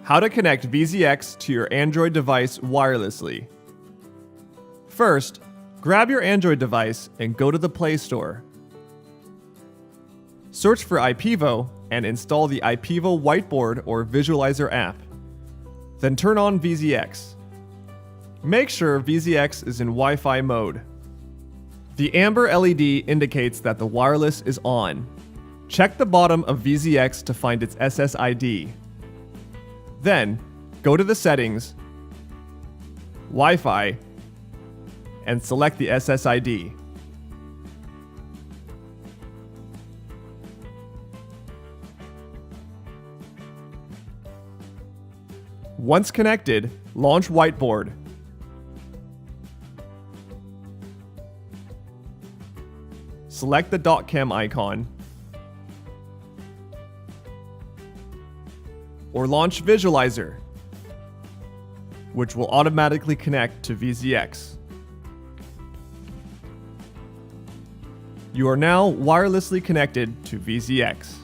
How to connect VZX to your Android device wirelessly. First, grab your Android device and go to the Play Store. Search for IPEVO and install the IPEVO Whiteboard or Visualizer app. Then turn on VZX. Make sure VZX is in Wi-Fi mode. The amber LED indicates that the wireless is on. Check the bottom of VZX to find its SSID. Then, go to the Settings, Wi-Fi, and select the SSID. Once connected, launch Whiteboard. Select the .cam icon, or launch Visualizer, which will automatically connect to VZX. You are now wirelessly connected to VZX.